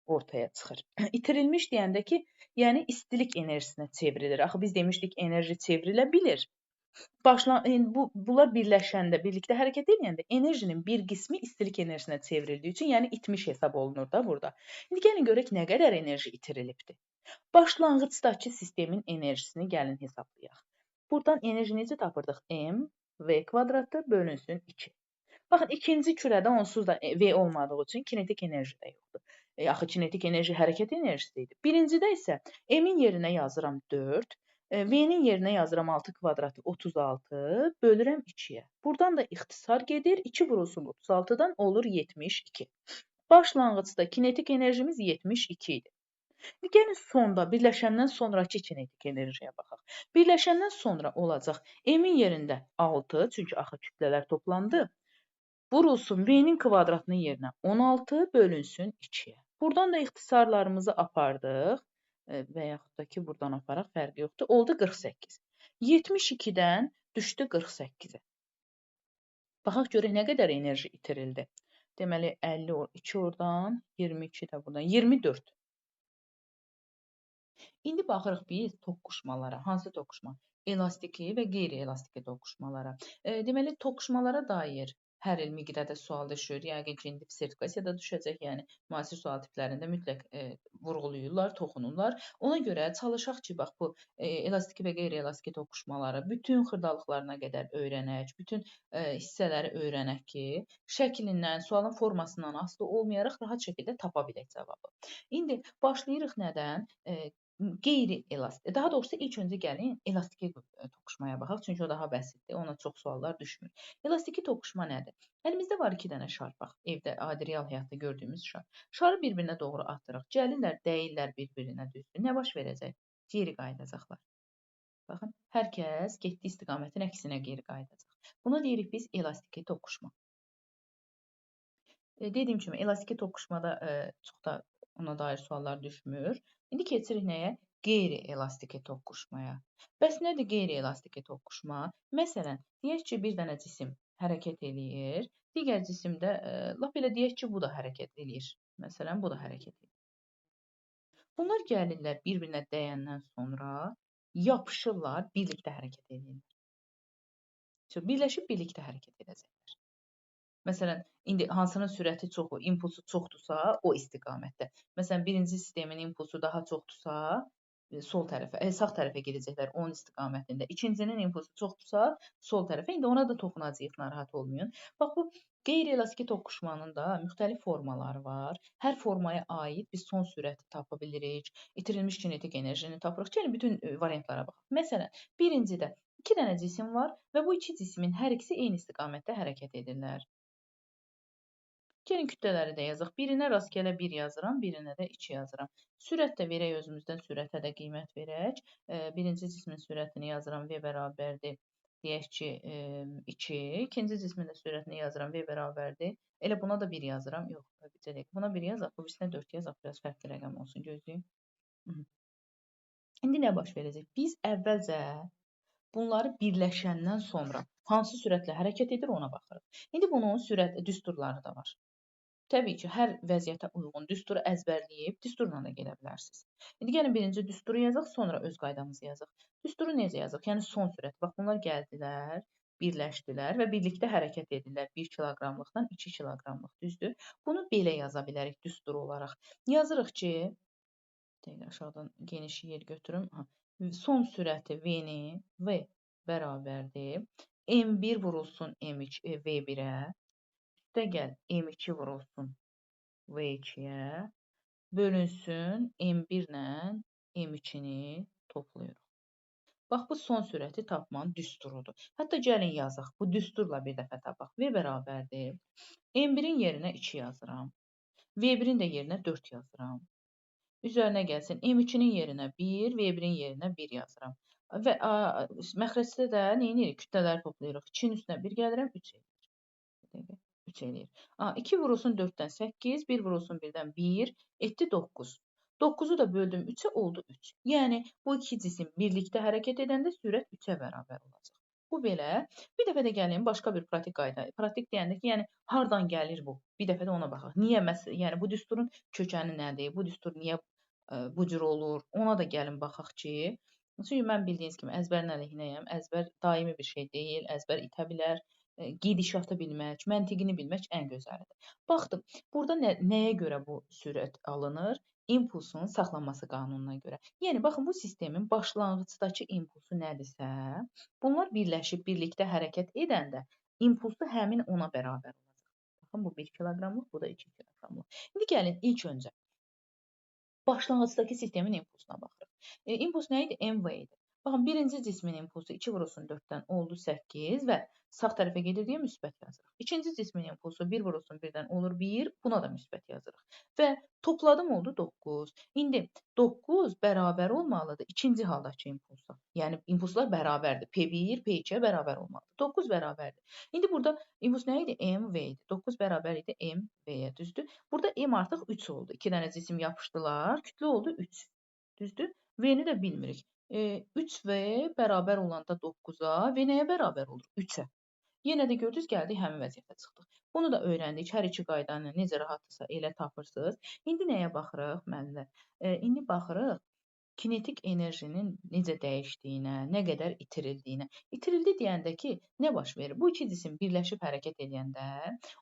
ortaya çıxır. İtirilmiş deyəndə ki, yəni istilik enerjisinə çevrilir. Axı biz demişdik enerji çevrilə bilir. Bunlar birləşəndə, birlikdə hərəkət edəndə enerjinin bir qismi istilik enerjisinə çevrildiyi üçün, yəni itmiş hesab olunur da burada. İndi gəlin görək nə qədər enerji itirilibdir. Başlanğıcdakı sistemin enerjisini gəlin hesablayaq. Buradan enerji necə tapırdıq? M V kvadratı bölünsün 2. Baxın, ikinci kürədə onsuz da V olmadığı üçün kinetik enerji də yoxdur. Axı kinetik enerji hərəkət enerjisi idi. Birincidə isə M-in yerinə yazıram 4, V-nin yerinə yazıram 6 kvadratı 36, bölürəm 2-yə. Buradan da ixtisar gedir, 2 vurulsun 36-dan olur 72. Başlanğıcda kinetik enerjimiz 72 idi. Gəlin sonda, birləşəndən sonrakı kinetik enerjiyə baxaq. Birləşəndən sonra olacaq M-in yerində 6, çünki axı kütlələr toplandı. Vurulsun V-nin kvadratının yerinə 16 bölünsün 2-yə. Buradan da ixtisarlarımızı apardıq və yaxud da ki, buradan aparaq, fərqi yoxdur. Oldu 48. 72-dən düşdü 48-ə. Baxaq görək nə qədər enerji itirildi. Deməli 52 oradan, 22 də buradan, 24. İndi baxırıq biz toqquşmalara. Hansı toqquşma? Elastiki və qeyri-elastiki toqquşmalara. Deməli, toqquşmalara dair hər il miqrədə sual düşür. Yəqin ki, indi sertifikasiyada düşəcək. Yəni, müasir sual tiplərində mütləq vurğulayırlar, toxunurlar. Ona görə çalışaq ki, bax bu elastiki və qeyri-elastiki toqquşmaları bütün xırdalıqlarına qədər öyrənək, bütün hissələri öyrənək ki, şəklindən, sualın formasından asılı olmayaraq rahat şəkildə tapa bilək cavabı. İndi başlayırıq nədən? Qeyri-elastik. Daha doğrusu ilk öncə gəlin elastiki toqquşmaya baxaq, çünki o daha bəsitdir, ona çox suallar düşmür. Elastiki toqquşma nədir? Əlimizdə var 2 dənə şar, bax, evdə adi real həyatda gördüyümüz şar. Şarı bir-birinə doğru atdırıq, gəlirlər, dəyirlər bir-birinə düzdür. Nə baş verəcək? Geri qayıdacaqlar. Baxın, hər kəs getdiyi istiqamətin əksinə geri qayıdacaq. Buna deyirik biz elastiki toqquşma. Dediyim kimi, elastiki toqquşmada çox da ona dair suallar düşmür. İndi keçirik nəyə? Qeyri-elastiki toqquşmaya. Bəs nədir qeyri-elastiki toqquşma? Məsələn, deyək ki, bir dənə cisim hərəkət eləyir, digər cisimdə, lap elə deyək ki, bu da hərəkət eləyir. Məsələn, bu da hərəkət eləyir. Bunlar gəlirlər bir-birinə dəyəndən sonra yapışırlar, birlikdə hərəkət edirlər. Birləşib birlikdə hərəkət edəcəklər. Məsələn, indi hansının sürəti çoxu, impulsu çoxdursa, o istiqamətdə. Məsələn, birinci sistemin impulsu daha çoxdursa, sol tərəfə, sağ tərəfə gedəcəklər onun istiqamətində. İkincinin impulsu çoxdursa, sol tərəfə. İndi ona da toxunacağıq, narahat olmayın. Bax, bu qeyri-elastiki toqquşmanın da müxtəlif formaları var. Hər formaya aid biz son sürəti tapa bilirik, itirilmiş kinetik enerjini tapırıq. Gəlin bütün variantlara baxaq. Məsələn, birincidə 2 dənə cisim var və bu 2 cismin hər ikisi eyni istiqamətdə hərəkət edirlər. Gəlin kütlələri də yazaq. Birinə rastgələ 1 yazıram, birinə də 2 yazıram. Sürət də verək özümüzdən, sürətə də qiymət verək. Birinci cismin sürətini yazıram, V bərabərdir. Deyək ki, 2. İkinci cismin də sürətini yazıram, V bərabərdir. Elə buna da 1 yazıram. Yox, bir dəqiqə. Buna 1 yazaq, bu birisinə 4 yazaq. Biraz fərqli rəqəm olsun, gözləyin. İndi nə baş verəcək? Biz əvvəlcə bunları birləşəndən sonra hansı sürətlə hərəkət edir ona baxırıq. İndi bunun sürət düsturları da var. Təbii ki, hər vəziyyətə uyğun düsturu əzbərləyib, düsturla da gedə bilərsiniz. İndi gəlin birinci düsturu yazaq, sonra öz qaydamızı yazaq. Düsturu necə yazaq? Yəni son sürət. Bax, bunlar gəldilər, birləşdilər və birlikdə hərəkət edirlər. 1 kiloqramlıqdan 2 kiloqramlıq, düzdür? Bunu belə yaza bilərik düstur olaraq. Yazırıq ki, aşağıdan geniş yer götürüm. Son sürəti V-ni, V bərabərdir. M1 vurulsun V1-ə. Üstə gəl, M2 vurulsun V2-yə, bölünsün M1 ilə M2-ni toplayırıq. Bax, bu son sürəti tapmanın düsturudur. Hətta gəlin yazaq, bu düsturla bir dəfə tapaq. V bərabərdir. M1-in yerinə 2 yazıram. V1-in də yerinə 4 yazıram. Üzərinə gəlsin, M2-nin yerinə 1, V1-in yerinə 1 yazıram. Və məxrəcdə də neyinirik? Kütlələri toplayırıq. 2-nin üstünə 1 gəlirəm, 3 edir. 3 eləyir. 2 vurulsun 4-dən 8, 1 vurulsun 1-dən 1, etdi 9. 9-u da böldüm 3-ə, oldu 3. Yəni, bu iki cisim birlikdə hərəkət edəndə sürət 3-ə bərabər olacaq. Bu belə. Bir dəfə də gəlin başqa bir pratik qayda. Pratik deyəndə ki, yəni hardan gəlir bu? Bir dəfə də ona baxaq. Niyə yəni bu düsturun kökəni nədir? Bu düstur niyə bu cür olur? Ona da gəlin baxaq ki, çünki mən bildiyiniz kimi əzbərin əleyhinəyəm. Əzbər daimi bir şey deyil. Əzbər itə bilər. Gedişatı bilmək, məntiqini bilmək ən gözəlidir. Baxdım, burada nəyə görə bu sürət alınır? İmpulsun saxlanması qanununa görə. Yəni baxın bu sistemin başlanğıcdakı impulsu nədirsə, bunlar birləşib birlikdə hərəkət edəndə impulsu həmin ona bərabər olacaq. Baxın bu 1 kiloqramlıq, bu da 2 kiloqramlıq. İndi gəlin ilk öncə başlanğıcdakı sistemin impulsuna baxırıq. İmpuls nə idi? MV idi. Baxın, birinci cismin impulsu 2 vurulsun 4-dən oldu 8 və sağ tərəfə gedir deyə müsbət yazırıq. İkinci cismin impulsu 1 vurulsun 1-dən olur 1, buna da müsbət yazırıq. Və topladım oldu 9. İndi 9 bərabər olmalıdır ikinci haldakı impulsa. Yəni impulslar bərabərdir. P1, P2-yə bərabər olmalıdır. 9 bərabərdir. İndi burada impuls nə idi? MV idi. 9 bərabər idi MV-yə, düzdür? Burada M artıq 3 oldu. 2 dənə cisim yapışdılar, kütlə oldu 3. Düzdür? V-ni də bilmirik. 3V bərabər olanda 9-a, V nəyə bərabər olur? 3-ə. Yenə də gördünüz, gəldik həmin vəziyyətə çıxdıq. Bunu da öyrəndik. Hər iki qaydanı necə rahatdırsa elə tapırsınız. İndi nəyə baxırıq müəllimlər? İndi baxırıq kinetik enerjinin necə dəyişdiyinə, nə qədər itirildiyinə. İtirildi deyəndə ki, nə baş verir? Bu iki cisim birləşib hərəkət edəndə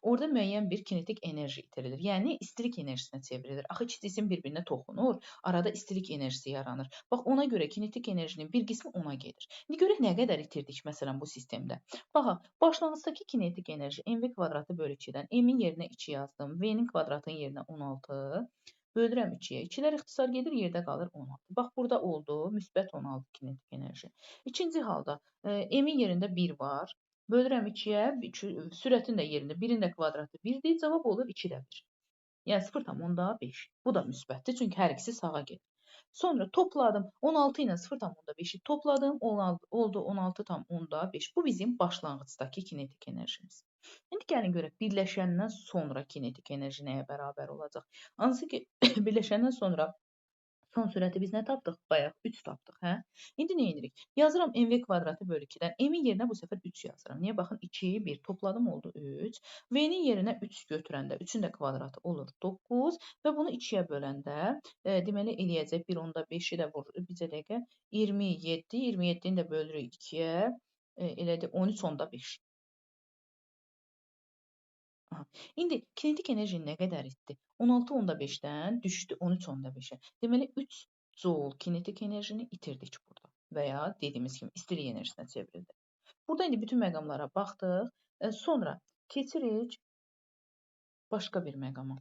orada müəyyən bir kinetik enerji itirilir. Yəni istilik enerjisinə çevrilir. Axı iki cisim bir-birinə toxunur, arada istilik enerjisi yaranır. Bax ona görə kinetik enerjinin bir qismi ona gedir. İndi görək nə qədər itirdik məsələn bu sistemdə. Baxaq, başlanğıcdakı kinetik enerji mv kvadratı bölü 2-dən m-in yerinə 2 yazdım, v-nin kvadratının yerinə 16. Bölürəm 2-yə. 2-lər ixtisar gedir, yerdə qalır 16. Bax, burada oldu müsbət 16 kinetik enerji. İkinci halda m-in yerində 1 var. Bölürəm 2-yə, sürətin də yerində 1-in də kvadratı 1-dir. Cavab olur 2-də 1. Yəni 0,5. Bu da müsbətdir, çünki hər ikisi sağa gedir. Sonra topladım. 16 ilə 0,5-i topladım. Oldu 16,5. Bu bizim başlanğıcdakı kinetik enerjimiz. İndi gəlin görək, birləşəndən sonra kinetik enerji nəyə bərabər olacaq? Hansı ki, birləşəndən sonra son sürəti biz nə tapdıq? Bayaq 3 tapdıq, hə? İndi nə edirik? Yazıram mv kvadratı bölü 2-dən. M-in yerinə bu səfər 3 yazıram. Niyə? Baxın, 2, 1 topladım oldu 3. V-nin yerinə 3 götürəndə 3-ün də kvadratı olur 9 və bunu 2-yə böləndə deməli eləyəcək 1/5-i də vurur. Bizə dəqiqə 27, 27-ni də bölürük 2-yə. Elədi 13/5. Aha. İndi kinetik enerji nə qədər itdi? 16/5-dən düşdü 13/5-ə. Deməli 3 joule kinetik enerjini itirdik burada və ya dediyimiz kimi istilik enerjisinə çevrildi. Burada indi bütün məqamlara baxdıq. Sonra keçirik başqa bir məqama.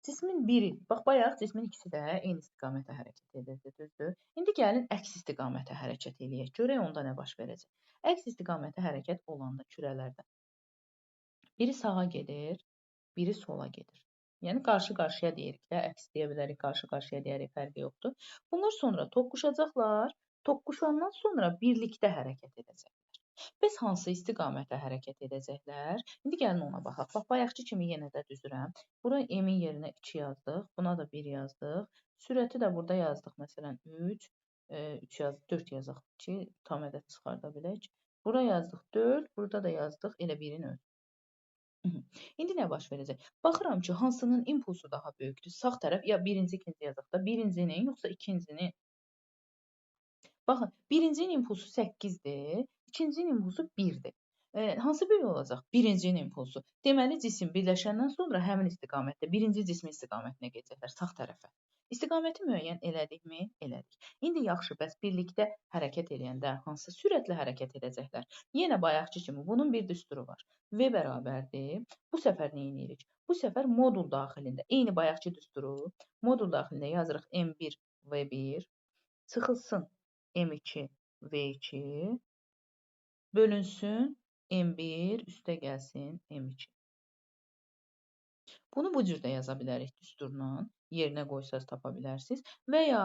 Cismin biri, bax bayaq cismin ikisi də eyni istiqamətə hərəkət edirdi, düzdür? İndi gəlin əks istiqamətə hərəkət eləyək. Görək onda nə baş verəcək. Əks istiqamətə hərəkət olanda kürələrdən biri sağa gedir, biri sola gedir. Yəni qarşı-qarşıya deyirik də, əks deyə bilərik, qarşı-qarşıya deyərik, fərqi yoxdur. Bunlar sonra toqquşacaqlar, toqquşandan sonra birlikdə hərəkət edəcəklər. Bəs hansı istiqamətə hərəkət edəcəklər? İndi gəlin ona baxaq. Bax, bayaqçı kimi yenə də düzürəm. Bura m-in yerinə 2 yazdıq, buna da 1 yazdıq. Sürəti də burada yazdıq, məsələn 3, 3 yazdıq, 4 yazaq ki, tam ədəd çıxarda bilək. Bura yazdıq 4, burada da yazdıq elə birin öz. İndi nə baş verəcək? Baxıram ki, hansının impulsu daha böyükdür? Sağ tərəf, ya birinci, ikinci yazaq da, birincinin yoxsa ikincinin? Baxın, birincinin impulsu 8-dir, ikincinin impulsu 1-dir. Hansı böyük olacaq? Birincinin impulsu. Deməli, cisim birləşəndən sonra həmin istiqamətdə, birinci cismin istiqamətinə gedəcəklər, sağ tərəfə. İstiqaməti müəyyən elədikmi? Elədik. İndi yaxşı, bəs birlikdə hərəkət edəndə hansı sürətlə hərəkət edəcəklər? Yenə bayaqçı kimi bunun bir düsturu var. V bərabərdir. Bu səfər nə edirik? Bu səfər modul daxilində, eyni bayaqçı düsturu, modul daxilində yazırıq M1, V1, çıxılsın M2, V2, bölünsün M1, üstə gəlsin M2. Bunu bu cür də yaza bilərik düsturla, yerinə qoysaz tapa bilərsiniz və ya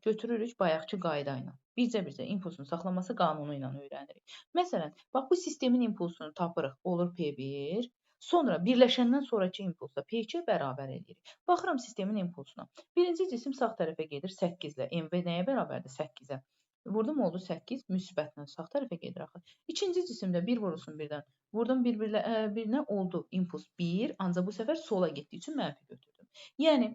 götürürük bayaqçı qayda ilə. Bircə impulsun saxlanması qanunu ilə öyrənirik. Məsələn, bax bu sistemin impulsunu tapırıq, olur P1, sonra birləşəndən sonraki impulsla P2 bərabər edirik. Baxıram sistemin impulsuna. Birinci cisim sağ tərəfə gedir 8 ilə. MV nəyə bərabərdir? 8-ə. Vurdum oldu 8, müsbətlə sağ tərəfə gedir axı. İkinci cisimdə 1 vurulsun birdən. Vurdum birinə oldu impuls 1, ancaq bu səfər sola getdiyi üçün mənfi götürdüm. Yəni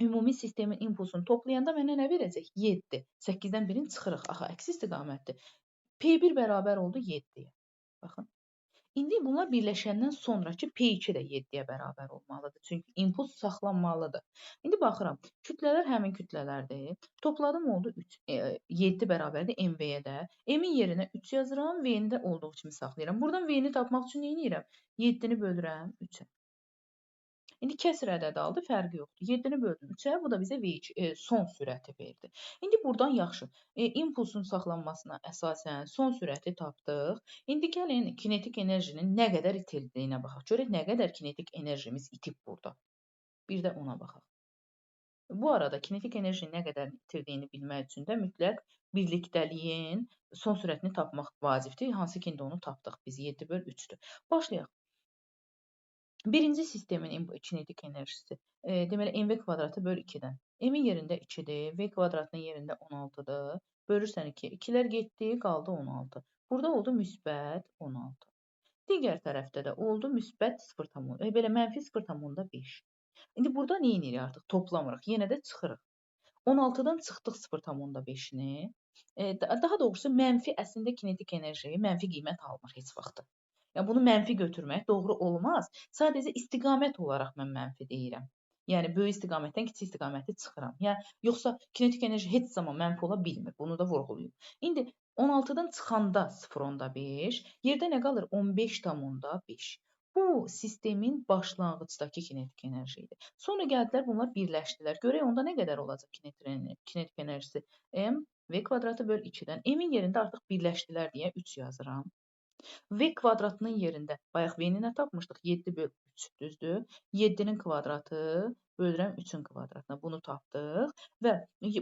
ümumi sistemin impulsunu toplayanda mənə nə verəcək? 7. 8-dən birini çıxırıq. Axı əks istiqamətdir. P1 bərabər oldu 7-yə. Baxın. İndi bunlar birləşəndən sonrakı P2 də 7-yə bərabər olmalıdır. Çünki impuls saxlanmalıdır. İndi baxıram. Kütlələr həmin kütlələrdir. Topladım oldu 3. 7 bərabərdir MV-yə də. M-in yerinə 3 yazıram, V-ni də olduğu kimi saxlayıram. Buradan V-ni tapmaq üçün nə edirəm? 7-ni bölürəm 3-ə. İndi kəsr ədədi aldı, fərqi yoxdur. 7-ni böldüm 3-ə, bu da bizə son sürəti verdi. İndi buradan yaxşı, impulsun saxlanmasına əsasən son sürəti tapdıq. İndi gəlin kinetik enerjinin nə qədər itildiyinə baxaq. Görək nə qədər kinetik enerjimiz itib burada. Bir də ona baxaq. Bu arada kinetik enerjinin nə qədər itirdiyini bilmək üçün də mütləq birlikdəliyin son sürətini tapmaq vacibdir. Hansı ki, indi onu tapdıq biz. 7/3-dür. Başlayaq. Birinci sistemin kinetik enerjisi. Deməli, mv kvadratı böl 2-dən. M-in yerində 2-dir, V kvadratının yerində 16-dır. Bölürsən 2. 2-lər getdi, qaldı 16. Burada oldu müsbət 16. Digər tərəfdə də oldu müsbət 0,5. Belə mənfi 0,5. İndi burada nə edirik artıq? Toplamırıq. Yenə də çıxırıq. 16-dan çıxdıq 0,5-ni. Daha doğrusu mənfi əslində kinetik enerjiyi mənfi qiymət almır heç vaxt. Yəni bunu mənfi götürmək doğru olmaz. Sadəcə istiqamət olaraq mən mənfi deyirəm. Yəni böyük istiqamətdən kiçik istiqamətə çıxıram. Yəni yoxsa kinetik enerji heç zaman mənfi ola bilmir. Bunu da vurğulayım. İndi 16-dan çıxanda 0,5, yerdə nə qalır? 15,5. Bu sistemin başlanğıcdakı kinetik enerji idi. Sonra gəldilər, bunlar birləşdilər. Görək onda nə qədər olacaq kinetik enerjisi? M V kvadratı böl 2-dən. M-in yerində artıq birləşdilər deyə 3 yazıram. V kvadratının yerində bayaq V-ni nə tapmışdıq? 7/3, düzdür? 7-nin kvadratı bölürəm 3-ün kvadratına. Bunu tapdıq və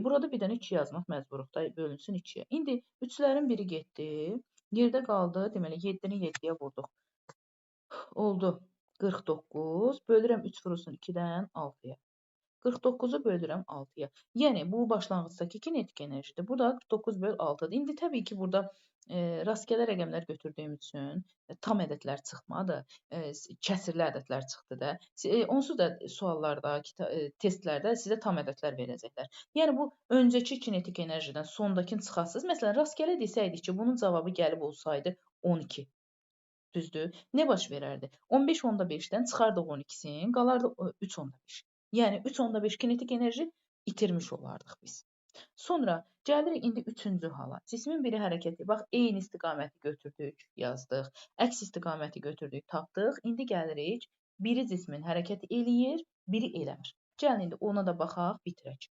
burada bir dənə 2 yazmaq məcburuq da, bölünsün 2-yə. İndi 3-lərin biri getdi. Yerdə qaldı. Deməli 7-ni 7-yə vurduq. Oldu 49. Bölürəm 3 vurulsun 2-dən 6-ya. 49-u bölürəm 6-ya. Yəni bu başlanğıcdakı kinetik enerjidir. Bu da 49/6-dır. İndi təbii ki, burada rastgele rəqəmlər götürdüyüm üçün tam ədədlər çıxmadı. Kəsirli ədədlər çıxdı da. Onsuz da suallarda, testlərdə sizə tam ədədlər verəcəklər. Yəni bu öncəki kinetik enerjidən sondakını çıxasınız. Məsələn, rastgele desəydik ki, bunun cavabı gəlib olsaydı 12. Düzdür? Nə baş verərdi? 15/5-dən çıxardıq 12-sini, qalardı 3/5. Yəni 3/5 kinetik enerji itirmiş olardıq biz. Sonra gəlirik indi 3-cü hala. Cismin biri hərəkəti. Bax, eyni istiqaməti götürdük, yazdıq. Əks istiqaməti götürdük, tapdıq. İndi gəlirik, biri cismin hərəkəti eləyir, biri eləmir. Gəlin indi ona da baxaq, bitirək.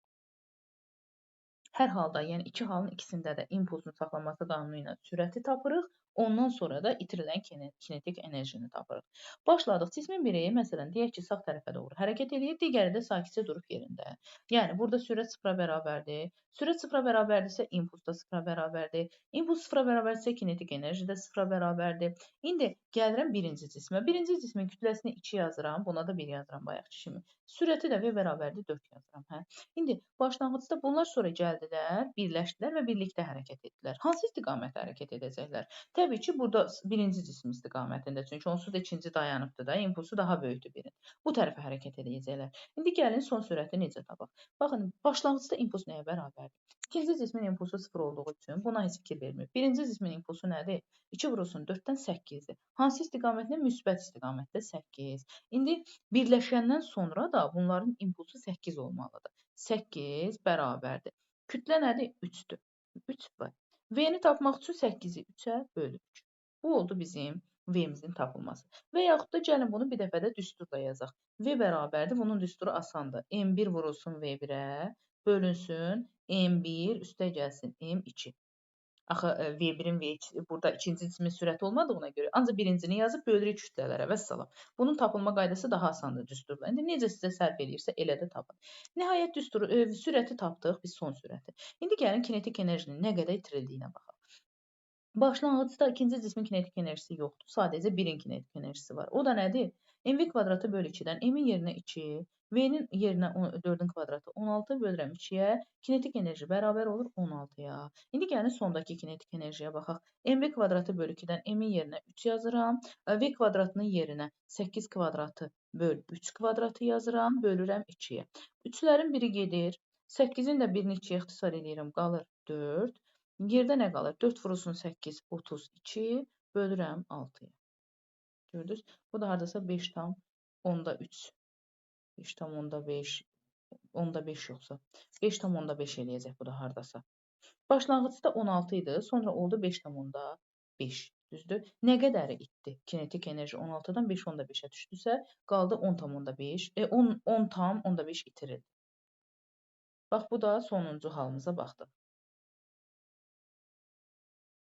Hər halda, yəni iki halın ikisində də impulsun saxlanması qanunu ilə sürəti tapırıq. Ondan sonra da itirilən kinetik enerjini tapırıq. Başladıq. Cismin biri, məsələn, deyək ki, sağ tərəfə doğru hərəkət edir, digəri də sakitcə durub yerində. Yəni, burada sürət 0-a bərabərdir. Sürət 0-a bərabərdirsə, impuls da 0-a bərabərdir. Impuls 0-a bərabərdirsə, kinetik enerji də 0-a bərabərdir. İndi gəlirəm birinci cismə. Birinci cismin kütləsini 2 yazıram, buna da 1 yazıram bayaqki kimi. Sürəti də V bərabərdir 4 yazıram. Hə? İndi başlanğıcda bunlar sonra gəldilər, birləşdilər və birlikdə hərəkət etdilər. Hansı istiqamətdə hərəkət edəcəklər? Təbii ki, burada birinci cism istiqamətində, çünki onsuz da ikinci dayanıbdır da, impulsu daha böyükdür birin. Bu tərəfə hərəkət edəcəklər. İndi gəlin son sürəti necə tapaq? Baxın, başlanğıcda impuls nəyə bərabərdir? İkinci cismin impulsu 0 olduğu üçün buna heç fikir vermir. Birinci cismin impulsu nədir? 2 vurulsun 4-dən 8-dir. Hansı istiqamətdə? Müsbət istiqamətdə 8. İndi birləşəndən sonra da bunların impulsu 8 olmalıdır. 8 bərabərdir. Kütlə nədir? 3-dür. 3V. V-ni tapmaq üçün 8-i 3-ə bölürük. Bu oldu bizim V-mizin tapılması. Və yaxud da gəlin bunu bir dəfə də düsturla yazaq. V bərabərdir. Bunun düsturu asandır. M1 vurulsun V1-ə, bölünsün M1 üstə gəlsin M2. Axı V1-in burada ikinci cismin sürəti olmadığına görə ancaq birincini yazıb bölürük kütlələrə və salam. Bunun tapılma qaydası daha asandır düsturla. İndi necə sizə sərf eləyirsə elə də tapın. Nəhayət sürəti tapdıq, biz son sürəti. İndi gəlin kinetik enerjinin nə qədər itirildiyinə baxaq. Başlanğıcda ikinci cismin kinetik enerjisi yoxdur. Sadəcə 1-in kinetik enerjisi var. O da nədir? mv kvadratı bölü 2-dən m-in yerinə 2, v-nin yerinə 4-ün kvadratı 16 bölürəm 2-yə. Kinetik enerji bərabər olur 16-ya. İndi gəlin sondakı kinetik enerjiyə baxaq. mv kvadratı bölü 2-dən m-in yerinə 3 yazıram. V kvadratının yerinə 8 kvadratı böl 3 kvadratı yazıram. Bölürəm 2-yə. 3-lərin biri gedir. 8-in də birini 2-yə ixtisar edirəm. Qalır 4. Yerdə nə qalır? 4 vurulsun 8, 32 bölürəm 6-ya. Gördünüz? Bu da hardasa 5 tam onda 3. 5 tam onda 5. Onda 5 yoxsa. 5 tam onda 5 eləyəcək bu da hardasa. Başlanğıcda 16 idi. Sonra oldu 5 tam onda 5. Düzdür? Nə qədəri itdi? Kinetik enerji 16-dan 5 onda 5-ə düşdüsə, qaldı 10 tam onda 5. 10 tam onda 5 itirildi. Bax, bu da sonuncu halımıza baxdıq.